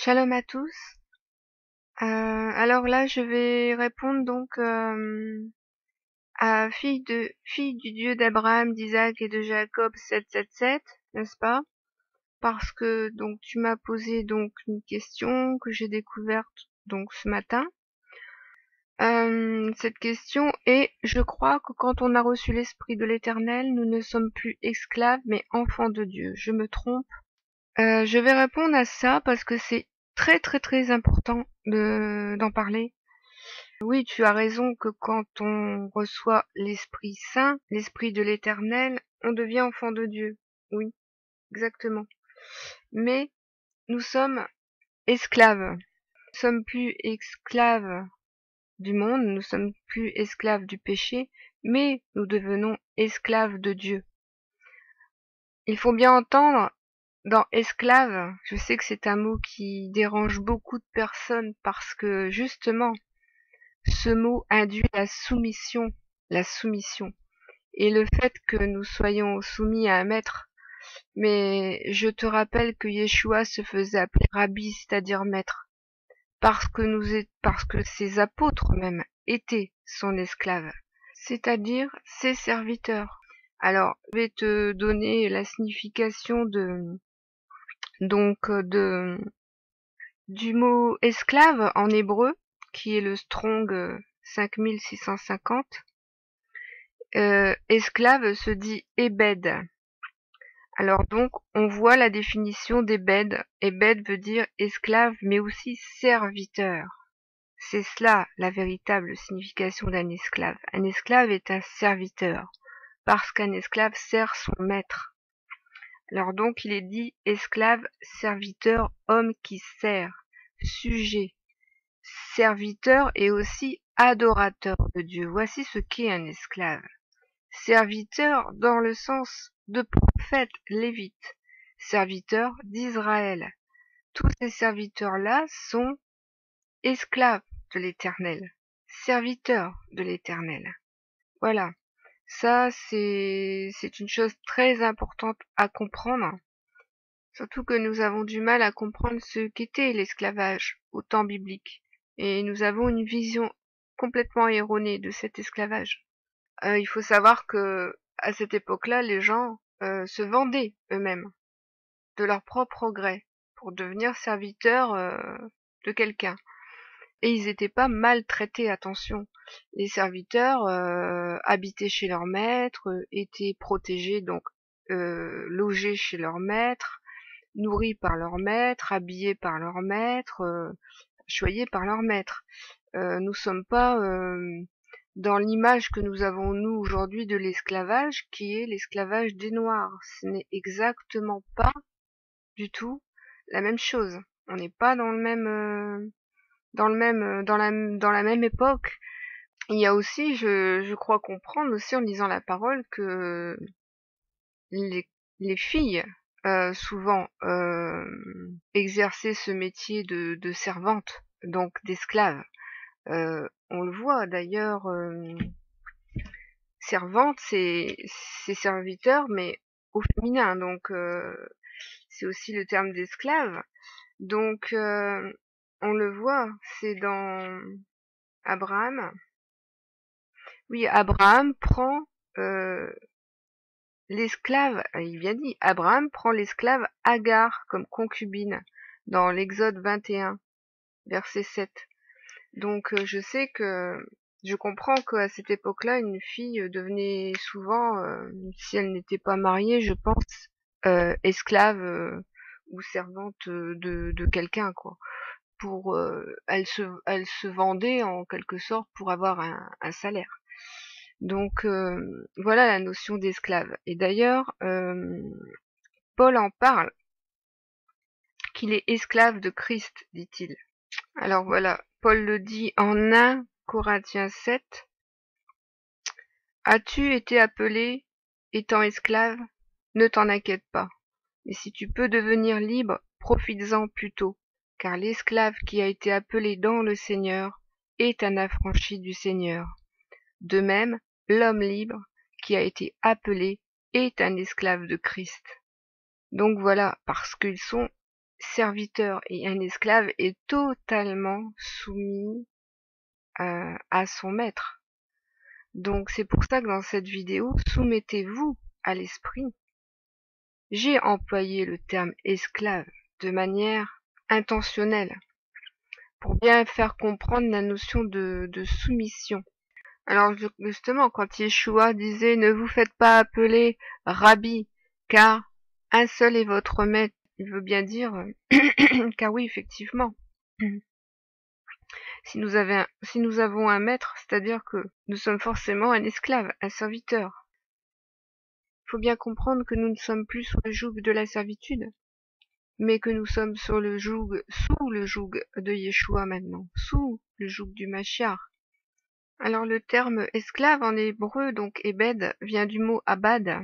Shalom à tous. Alors là, je vais répondre donc à fille du Dieu d'Abraham, d'Isaac et de Jacob 777, n'est-ce pas? Parce que donc tu m'as posé donc une question que j'ai découverte donc ce matin. Cette question est: je crois que quand on a reçu l'Esprit de l'Éternel, nous ne sommes plus esclaves mais enfants de Dieu. Je me trompe? Je vais répondre à ça parce que c'est très très très important d'en parler. Oui, tu as raison que quand on reçoit l'Esprit Saint, l'Esprit de l'Éternel, on devient enfant de Dieu. Oui, exactement. Mais nous sommes esclaves. Nous sommes plus esclaves du monde, nous sommes plus esclaves du péché, mais nous devenons esclaves de Dieu. Il faut bien entendre dans esclave, je sais que c'est un mot qui dérange beaucoup de personnes parce que justement, ce mot induit la soumission, et le fait que nous soyons soumis à un maître. Mais je te rappelle que Yeshua se faisait appeler Rabbi, c'est-à-dire maître, parce que ses apôtres même étaient son esclave, c'est-à-dire ses serviteurs. Alors, je vais te donner la signification du mot esclave en hébreu, qui est le Strong 5650. Esclave se dit ebed. Alors donc, on voit la définition d'ebed. Ebed veut dire esclave, mais aussi serviteur. C'est cela la véritable signification d'un esclave. Un esclave est un serviteur, parce qu'un esclave sert son maître. Alors donc, il est dit esclave, serviteur, homme qui sert, sujet, serviteur et aussi adorateur de Dieu. Voici ce qu'est un esclave. Serviteur dans le sens de prophète lévite, serviteur d'Israël. Tous ces serviteurs-là sont esclaves de l'Éternel, serviteurs de l'Éternel. Voilà, ça c'est une chose très importante à comprendre, surtout que nous avons du mal à comprendre ce qu'était l'esclavage au temps biblique, et nous avons une vision complètement erronée de cet esclavage. Il faut savoir que à cette époque-là, les gens se vendaient eux-mêmes de leur propre gré pour devenir serviteurs de quelqu'un. Et ils n'étaient pas maltraités, attention. Les serviteurs habitaient chez leur maître, étaient protégés, donc logés chez leur maître, nourris par leur maître, habillés par leur maître, choyés par leur maître. Nous sommes pas dans l'image que nous avons nous aujourd'hui de l'esclavage, qui est l'esclavage des Noirs. Ce n'est exactement pas du tout la même chose. On n'est pas dans le même, dans la même époque. Il y a aussi, je crois comprendre aussi en lisant la parole que les filles souvent exerçaient ce métier de servante, donc d'esclave. On le voit d'ailleurs, servante, c'est serviteur, mais au féminin, donc c'est aussi le terme d'esclave. Donc on le voit, c'est dans Abraham. Oui, Abraham prend l'esclave, il vient dit, Abraham prend l'esclave Agar comme concubine dans l'Exode 21, verset 7. Donc je sais que je comprends qu'à cette époque-là, une fille devenait souvent, si elle n'était pas mariée, je pense, esclave ou servante de quelqu'un, quoi. Pour elle se vendait en quelque sorte pour avoir un salaire. Donc voilà la notion d'esclave. Et d'ailleurs, Paul en parle, qu'il est esclave de Christ, dit-il. Alors voilà, Paul le dit en 1 Corinthiens 7. As-tu été appelé étant esclave? Ne t'en inquiète pas. Mais si tu peux devenir libre, profites-en plutôt, car l'esclave qui a été appelé dans le Seigneur est un affranchi du Seigneur. De même, l'homme libre qui a été appelé est un esclave de Christ. Donc voilà, parce qu'ils sont serviteur et un esclave est totalement soumis à son maître. Donc c'est pour ça que dans cette vidéo, soumettez-vous à l'esprit. J'ai employé le terme esclave de manière intentionnelle pour bien faire comprendre la notion de soumission. Alors justement, quand Yeshua disait « Ne vous faites pas appeler Rabbi, car un seul est votre maître », il veut bien dire, car oui, effectivement, si nous avons un maître, c'est-à-dire que nous sommes forcément un esclave, un serviteur. Il faut bien comprendre que nous ne sommes plus sous le joug de la servitude, mais que nous sommes sous le joug de Yeshua maintenant, sous le joug du Mashiach. Alors le terme esclave en hébreu, donc Ebed, vient du mot abad,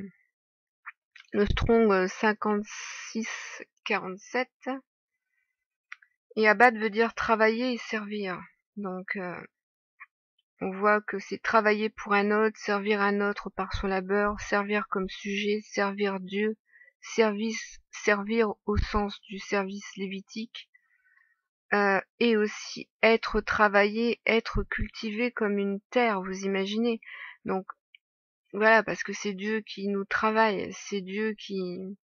le Strong 5647, et abad veut dire travailler et servir. Donc on voit que c'est travailler pour un autre, servir un autre par son labeur, servir comme sujet, servir Dieu, servir au sens du service lévitique, et aussi être travaillé, être cultivé comme une terre, vous imaginez. Donc voilà, parce que c'est Dieu qui nous travaille, c'est Dieu qui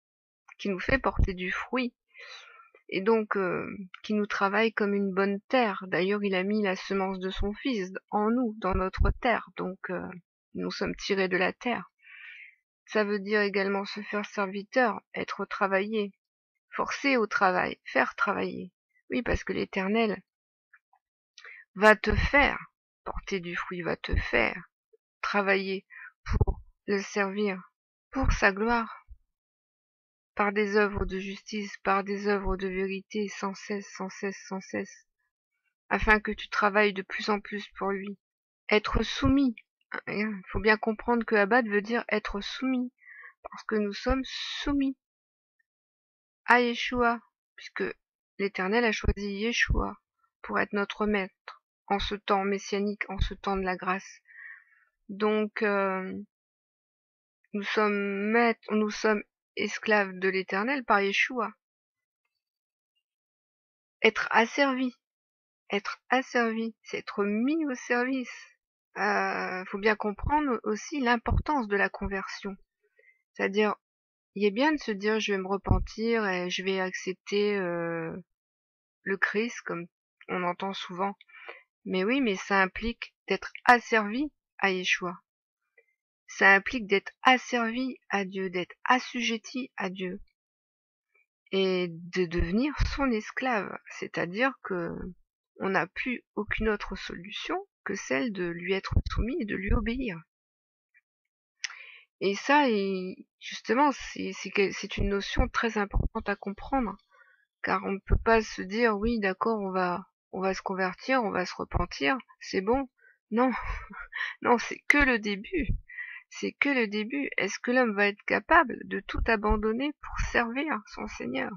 nous fait porter du fruit, et donc qui nous travaille comme une bonne terre. D'ailleurs, il a mis la semence de son Fils en nous, dans notre terre, donc nous sommes tirés de la terre. Ça veut dire également se faire serviteur, être travaillé, forcer au travail, faire travailler. Oui, parce que l'Éternel va te faire porter du fruit, va te faire travailler pour le servir, pour sa gloire, par des œuvres de justice, par des œuvres de vérité, sans cesse, sans cesse, sans cesse, afin que tu travailles de plus en plus pour lui. Être soumis. Il faut bien comprendre que Abad veut dire être soumis, parce que nous sommes soumis à Yeshua, puisque l'Éternel a choisi Yeshua pour être notre maître en ce temps messianique, en ce temps de la grâce. Donc nous sommes maîtres, nous sommes esclaves de l'Éternel par Yeshua. Être asservi, c'est être mis au service. Faut bien comprendre aussi l'importance de la conversion. C'est-à-dire, il est bien de se dire je vais me repentir et je vais accepter le Christ, comme on entend souvent. Mais oui, mais ça implique d'être asservi à Yeshua. Ça implique d'être asservi à Dieu, d'être assujetti à Dieu. Et de devenir son esclave. C'est-à-dire que on n'a plus aucune autre solution que celle de lui être soumis et de lui obéir. Et ça, justement, c'est une notion très importante à comprendre, car on ne peut pas se dire oui, d'accord, on va se convertir, on va se repentir, c'est bon. Non, non, c'est que le début. C'est que le début. Est-ce que l'homme va être capable de tout abandonner pour servir son Seigneur,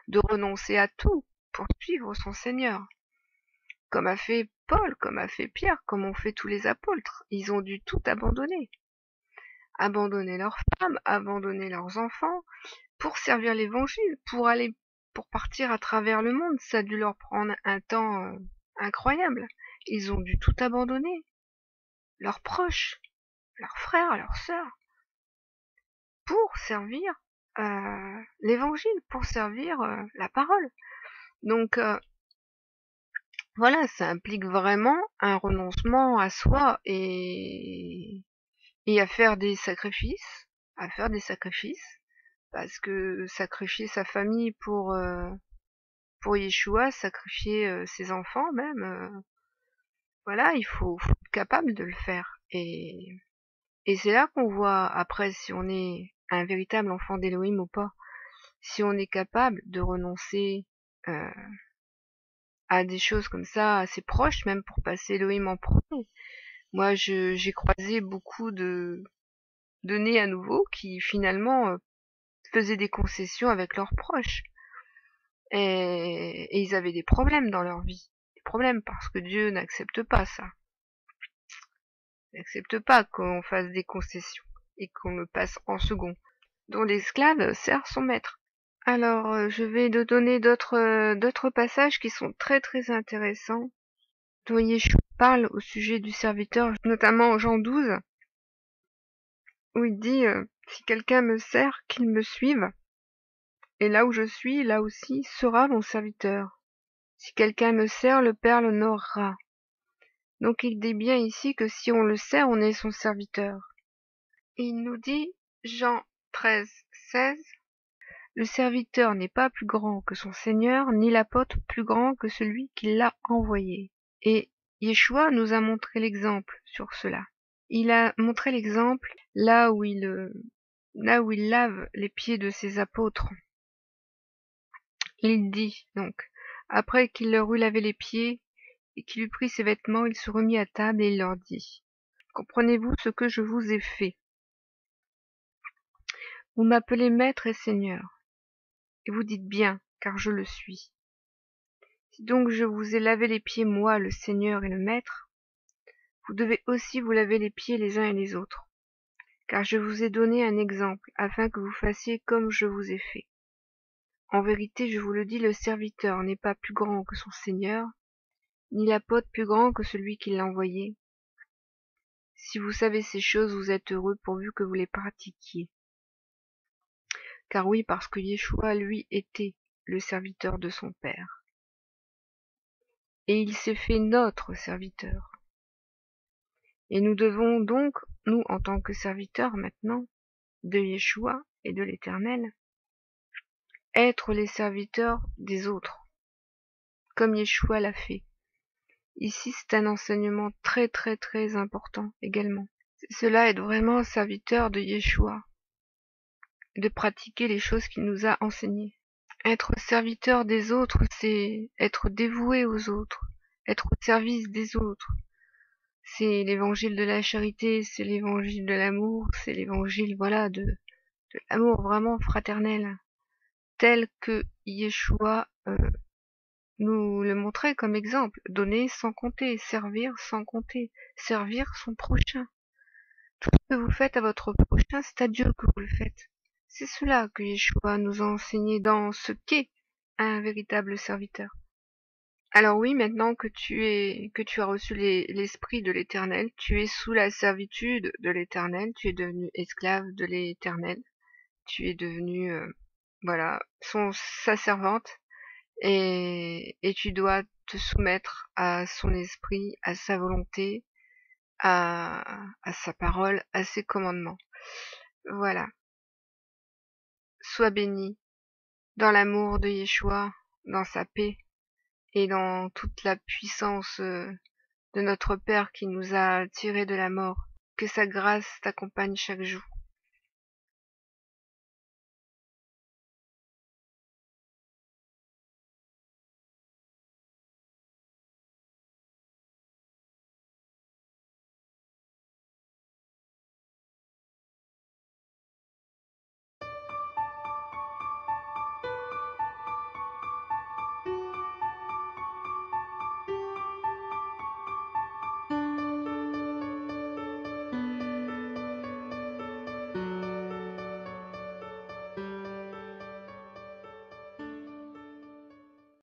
de renoncer à tout pour suivre son Seigneur, comme a fait Paul, comme a fait Pierre, comme ont fait tous les apôtres? Ils ont dû tout abandonner. Abandonner leurs femmes, abandonner leurs enfants, pour servir l'évangile, pour partir à travers le monde. Ça a dû leur prendre un temps incroyable. Ils ont dû tout abandonner. Leurs proches, leurs frères, leurs sœurs, pour servir l'évangile, pour servir la parole. Donc voilà, ça implique vraiment un renoncement à soi et à faire des sacrifices, parce que sacrifier sa famille pour Yeshua, sacrifier ses enfants même, voilà, il faut être capable de le faire. Et c'est là qu'on voit après si on est un véritable enfant d'Élohim ou pas, si on est capable de renoncer à des choses comme ça assez proches, même pour passer Elohim en premier. Moi, j'ai croisé beaucoup de nés à nouveau qui finalement faisaient des concessions avec leurs proches. Et ils avaient des problèmes dans leur vie. Des problèmes parce que Dieu n'accepte pas ça. Il n'accepte pas qu'on fasse des concessions et qu'on le passe en second. Dont l'esclave sert son maître. Alors, je vais te donner d'autres passages qui sont très très intéressants, dont Yeshua parle au sujet du serviteur, notamment en Jean 12, où il dit si quelqu'un me sert, qu'il me suive, et là où je suis, là aussi sera mon serviteur. Si quelqu'un me sert, le Père l'honorera. Donc il dit bien ici que si on le sert, on est son serviteur. Et il nous dit, Jean 13, 16, le serviteur n'est pas plus grand que son Seigneur, ni l'apôtre plus grand que celui qui l'a envoyé. Et Yeshua nous a montré l'exemple sur cela. Il a montré l'exemple là où il lave les pieds de ses apôtres. Il dit donc, après qu'il leur eut lavé les pieds et qu'il eut pris ses vêtements, il se remit à table et il leur dit, comprenez-vous ce que je vous ai fait? Vous m'appelez maître et seigneur, et vous dites bien, car je le suis. Si donc je vous ai lavé les pieds, moi, le Seigneur et le Maître, vous devez aussi vous laver les pieds les uns et les autres, car je vous ai donné un exemple, afin que vous fassiez comme je vous ai fait. En vérité, je vous le dis, le serviteur n'est pas plus grand que son Seigneur, ni l'apôtre plus grand que celui qui l'a envoyé. Si vous savez ces choses, vous êtes heureux pourvu que vous les pratiquiez. Car oui, parce que Yeshua, lui, était le serviteur de son Père. Et il s'est fait notre serviteur. Et nous devons donc, nous en tant que serviteurs maintenant, de Yeshua et de l'Éternel, être les serviteurs des autres, comme Yeshua l'a fait. Ici, c'est un enseignement très très très important également. Cela est vraiment serviteur de Yeshua, de pratiquer les choses qu'il nous a enseignées. Être serviteur des autres, c'est être dévoué aux autres, être au service des autres. C'est l'évangile de la charité, c'est l'évangile de l'amour, c'est l'évangile, voilà, de l'amour vraiment fraternel, tel que Yeshua nous le montrait comme exemple. Donner sans compter, servir sans compter, servir son prochain. Tout ce que vous faites à votre prochain, c'est à Dieu que vous le faites. C'est cela que Yeshua nous a enseigné dans ce qu'est un véritable serviteur. Alors oui, maintenant que tu as reçu l'Esprit de l'Éternel, tu es sous la servitude de l'Éternel, tu es devenu esclave de l'Éternel, tu es devenu, voilà, sa servante, et tu dois te soumettre à son esprit, à sa volonté, à sa parole, à ses commandements. Voilà. Sois béni dans l'amour de Yeshua, dans sa paix et dans toute la puissance de notre Père qui nous a tirés de la mort. Que sa grâce t'accompagne chaque jour.